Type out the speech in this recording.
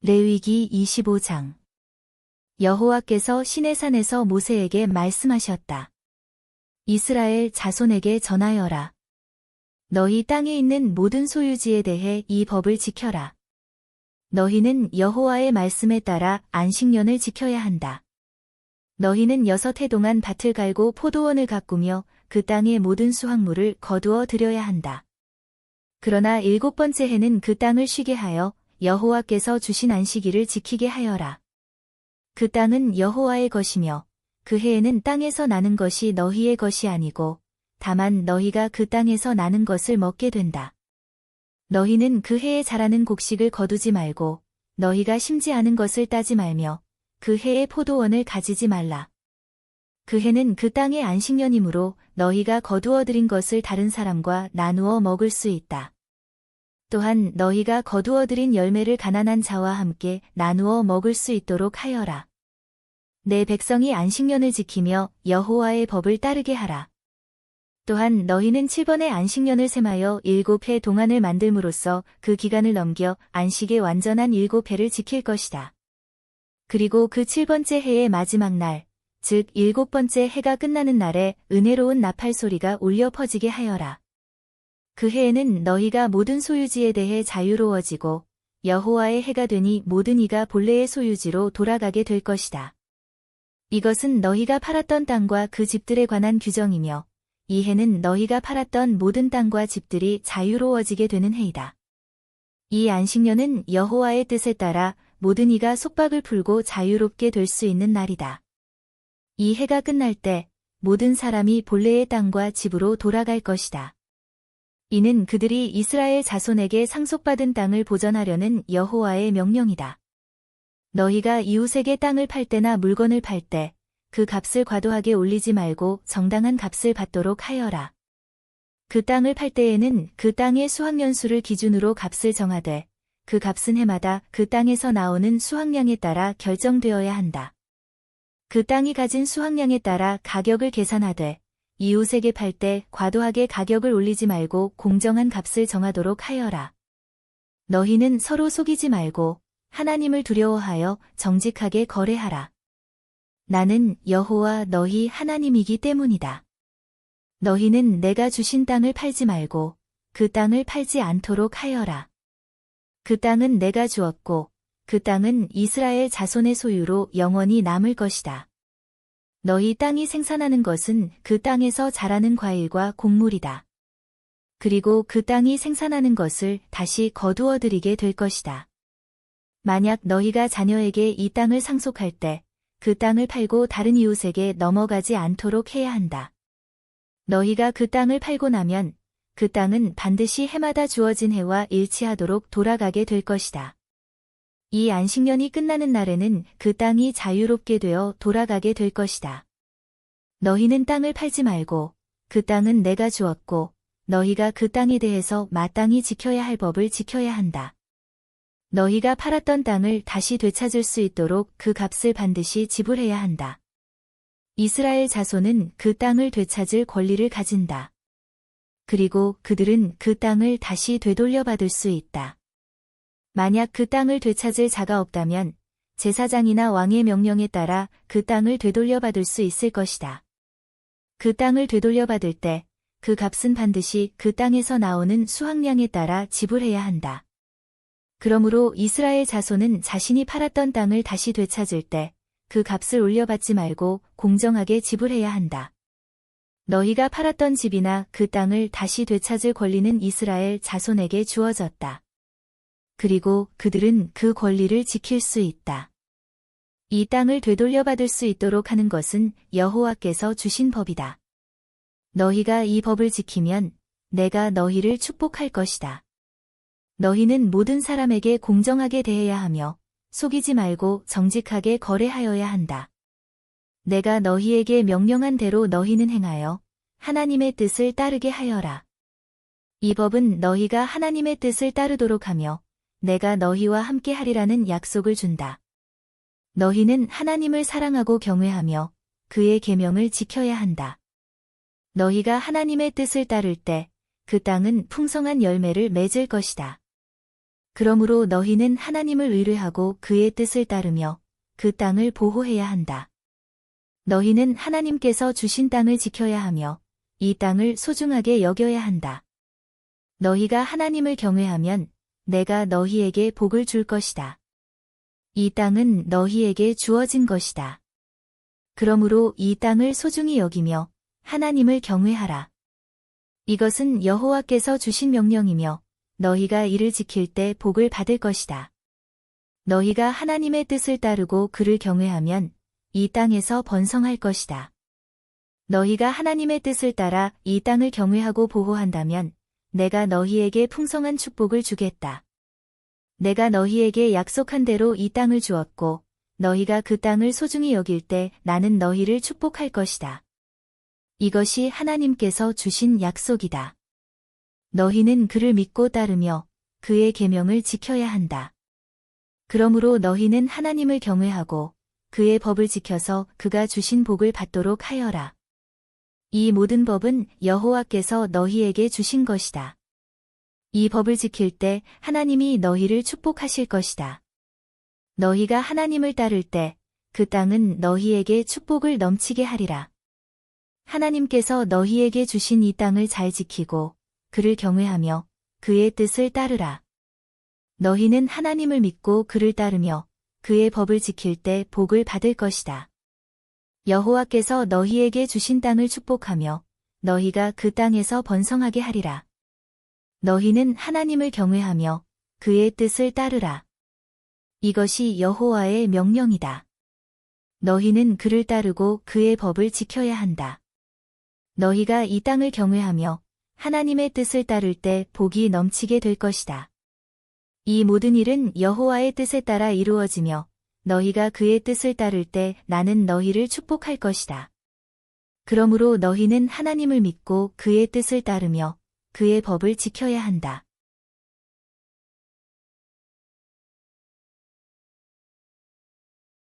레위기 25장. 여호와께서 시내산에서 모세에게 말씀하셨다. 이스라엘 자손에게 전하여라. 너희 땅에 있는 모든 소유지에 대해 이 법을 지켜라. 너희는 여호와의 말씀에 따라 안식년을 지켜야 한다. 너희는 6해 동안 밭을 갈고 포도원을 가꾸며 그 땅의 모든 수확물을 거두어 들여야 한다. 그러나 7번째 해는 그 땅을 쉬게 하여 여호와께서 주신 안식일을 지키게 하여라. 그 땅은 여호와의 것이며 그 해에는 땅에서 나는 것이 너희의 것이 아니고 다만 너희가 그 땅에서 나는 것을 먹게 된다. 너희는 그 해에 자라는 곡식을 거두지 말고 너희가 심지 않은 것을 따지 말며 그 해에 포도원을 가지지 말라. 그 해는 그 땅의 안식년이므로 너희가 거두어 들인 것을 다른 사람과 나누어 먹을 수 있다. 또한 너희가 거두어 들인 열매를 가난한 자와 함께 나누어 먹을 수 있도록 하여라. 내 백성이 안식년을 지키며 여호와의 법을 따르게 하라. 또한 너희는 7번의 안식년을 셈하여 7해 동안을 만들므로써 그 기간을 넘겨 안식의 완전한 7해를 지킬 것이다. 그리고 그 7번째 해의 마지막 날, 즉 7번째 해가 끝나는 날에 은혜로운 나팔 소리가 울려 퍼지게 하여라. 그 해에는 너희가 모든 소유지에 대해 자유로워지고 여호와의 해가 되니 모든 이가 본래의 소유지로 돌아가게 될 것이다. 이것은 너희가 팔았던 땅과 그 집들에 관한 규정이며 이 해는 너희가 팔았던 모든 땅과 집들이 자유로워지게 되는 해이다. 이 안식년은 여호와의 뜻에 따라 모든 이가 속박을 풀고 자유롭게 될 수 있는 날이다. 이 해가 끝날 때 모든 사람이 본래의 땅과 집으로 돌아갈 것이다. 이는 그들이 이스라엘 자손에게 상속받은 땅을 보전하려는 여호와의 명령이다. 너희가 이웃에게 땅을 팔 때나 물건을 팔 때 그 값을 과도하게 올리지 말고 정당한 값을 받도록 하여라. 그 땅을 팔 때에는 그 땅의 수확년수를 기준으로 값을 정하되 그 값은 해마다 그 땅에서 나오는 수확량에 따라 결정되어야 한다. 그 땅이 가진 수확량에 따라 가격을 계산하되 이웃에게 팔 때 과도하게 가격을 올리지 말고 공정한 값을 정하도록 하여라. 너희는 서로 속이지 말고 하나님을 두려워하여 정직하게 거래하라. 나는 여호와 너희 하나님이기 때문이다. 너희는 내가 주신 땅을 팔지 말고 그 땅을 팔지 않도록 하여라. 그 땅은 내가 주었고 그 땅은 이스라엘 자손의 소유로 영원히 남을 것이다. 너희 땅이 생산하는 것은 그 땅에서 자라는 과일과 곡물이다. 그리고 그 땅이 생산하는 것을 다시 거두어 들이게 될 것이다. 만약 너희가 자녀에게 이 땅을 상속할 때 그 땅을 팔고 다른 이웃에게 넘어가지 않도록 해야 한다. 너희가 그 땅을 팔고 나면 그 땅은 반드시 해마다 주어진 해와 일치하도록 돌아가게 될 것이다. 이 안식년이 끝나는 날에는 그 땅이 자유롭게 되어 돌아가게 될 것이다. 너희는 땅을 팔지 말고 그 땅은 내가 주었고 너희가 그 땅에 대해서 마땅히 지켜야 할 법을 지켜야 한다. 너희가 팔았던 땅을 다시 되찾을 수 있도록 그 값을 반드시 지불해야 한다. 이스라엘 자손은 그 땅을 되찾을 권리를 가진다. 그리고 그들은 그 땅을 다시 되돌려받을 수 있다. 만약 그 땅을 되찾을 자가 없다면 제사장이나 왕의 명령에 따라 그 땅을 되돌려받을 수 있을 것이다. 그 땅을 되돌려받을 때 그 값은 반드시 그 땅에서 나오는 수확량에 따라 지불해야 한다. 그러므로 이스라엘 자손은 자신이 팔았던 땅을 다시 되찾을 때 그 값을 올려받지 말고 공정하게 지불해야 한다. 너희가 팔았던 집이나 그 땅을 다시 되찾을 권리는 이스라엘 자손에게 주어졌다. 그리고 그들은 그 권리를 지킬 수 있다. 이 땅을 되돌려받을 수 있도록 하는 것은 여호와께서 주신 법이다. 너희가 이 법을 지키면 내가 너희를 축복할 것이다. 너희는 모든 사람에게 공정하게 대해야 하며 속이지 말고 정직하게 거래하여야 한다. 내가 너희에게 명령한 대로 너희는 행하여 하나님의 뜻을 따르게 하여라. 이 법은 너희가 하나님의 뜻을 따르도록 하며 내가 너희와 함께 하리라는 약속을 준다. 너희는 하나님을 사랑하고 경외하며 그의 계명을 지켜야 한다. 너희가 하나님의 뜻을 따를 때 그 땅은 풍성한 열매를 맺을 것이다. 그러므로 너희는 하나님을 의뢰하고 그의 뜻을 따르며 그 땅을 보호해야 한다. 너희는 하나님께서 주신 땅을 지켜야 하며 이 땅을 소중하게 여겨야 한다. 너희가 하나님을 경외하면 내가 너희에게 복을 줄 것이다. 이 땅은 너희에게 주어진 것이다. 그러므로 이 땅을 소중히 여기며 하나님을 경외하라. 이것은 여호와께서 주신 명령이며 너희가 이를 지킬 때 복을 받을 것이다. 너희가 하나님의 뜻을 따르고 그를 경외하면 이 땅에서 번성할 것이다. 너희가 하나님의 뜻을 따라 이 땅을 경외하고 보호한다면 내가 너희에게 풍성한 축복을 주겠다. 내가 너희에게 약속한 대로 이 땅을 주었고 너희가 그 땅을 소중히 여길 때 나는 너희를 축복할 것이다. 이것이 하나님께서 주신 약속이다. 너희는 그를 믿고 따르며 그의 계명을 지켜야 한다. 그러므로 너희는 하나님을 경외하고 그의 법을 지켜서 그가 주신 복을 받도록 하여라. 이 모든 법은 여호와께서 너희에게 주신 것이다. 이 법을 지킬 때 하나님이 너희를 축복하실 것이다. 너희가 하나님을 따를 때 그 땅은 너희에게 축복을 넘치게 하리라. 하나님께서 너희에게 주신 이 땅을 잘 지키고 그를 경외하며 그의 뜻을 따르라. 너희는 하나님을 믿고 그를 따르며 그의 법을 지킬 때 복을 받을 것이다. 여호와께서 너희에게 주신 땅을 축복하며 너희가 그 땅에서 번성하게 하리라. 너희는 하나님을 경외하며 그의 뜻을 따르라. 이것이 여호와의 명령이다. 너희는 그를 따르고 그의 법을 지켜야 한다. 너희가 이 땅을 경외하며 하나님의 뜻을 따를 때 복이 넘치게 될 것이다. 이 모든 일은 여호와의 뜻에 따라 이루어지며 너희가 그의 뜻을 따를 때 나는 너희를 축복할 것이다. 그러므로 너희는 하나님을 믿고 그의 뜻을 따르며 그의 법을 지켜야 한다.